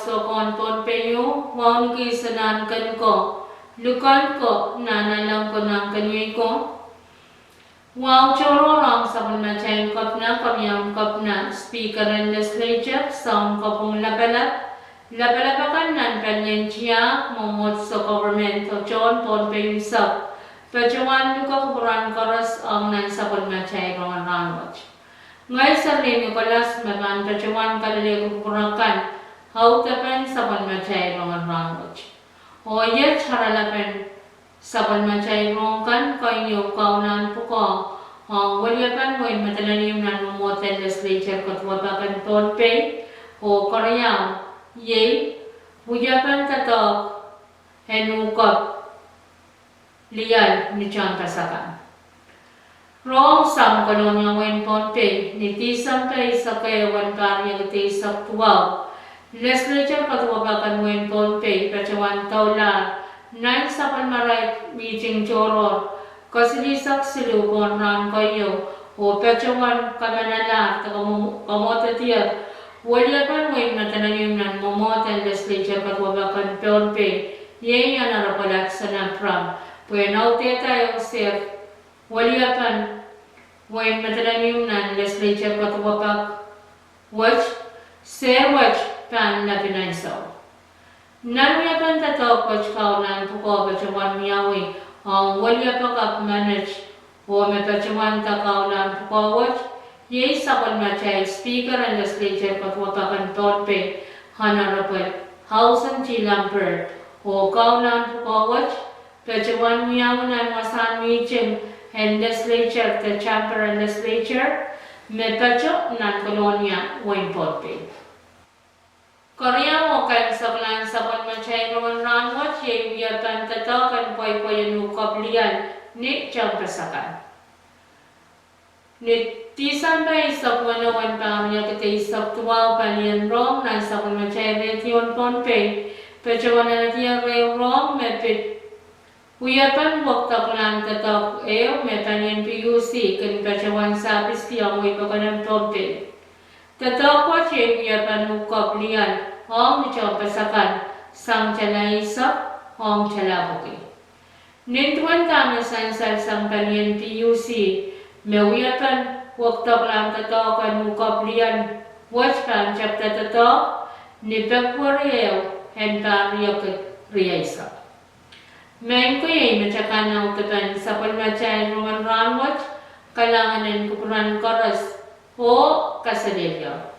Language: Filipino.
so kon pon peyo wan ki sanan kan ko lukan ko nanalang ko nang kanyi ko wow choro rang sabon na chain kap na kamyam kap na speaker and legislature sound kapong labala pakan nan panyen chia momot so government to chon pon peyo sab pajawan luka kuran karas ang nan sabon na chain rong ranwach ngay sa rin Nicolas maman pajawan kalali kupurakan how tapan sabon macay rongan rangoch o yet haralapan sabon macay rongan kayo kaunan puko waliapan mo matalaniyong nan momotel legislature katwabakan tonpe o koreang ye buyapan tatok henukot lial ni chan pasakan Rong sam kolonya wen ponte ni tisam tay sa kayawan karya tisak tuwaw. Legislature katwabakan wen ponte pacawan tawla. Nine sapan maray meeting choror. Kasilisak silu konran kayo. O pacawan kamanala kamotatiyat. Waliapan wen matanayim nan momotan legislature katwabakan ponte. Ye yan narapalat sa napram. Puenaw tayo sir. Waliapan wen matalaniyum nan legislature katuwapak watch ser watch pan na pinansaw. Nanuyapan tatok watch kaunan puko bacawan miyawi ang waliapak ap manage o mepacawan ta kaunan puko watch ye sapon machay speaker and legislature katuwapakan torpe hanarapat House and Chilamper o kaunan puko watch bacawan miyawi nan masan meeting and legislature, the chamber and legislature, mepacho nan kolonya wen potpe. Korea mo kay sablan sabon machay ron ranwat ye wiyatan tatakan poy nukablian ni champasakan. Ni tisan bay sabwanawan pamya kete isap tuwaw palian rom nan sabon machay retion ponpe, pachawan na tiyan re rom mepit Uyapan waktak lang tatak metanyan PUC kan pacawan sapis tiyang wipakanang tope. Tatak ko siya uyapan ukap liyan ang pasakan sang chalaisak ang chalabuki. Nintuan kami sansal sang panyan PUC me uyapan waktak lang tatakan ukap liyan wachkan chapta tatak ni pagwariyaw and pariyak riyaisak. Main ko yun, matyakan na utapan sa palmatyayan ruman ranwat, kailanganin kupunan karas o kasadilyo.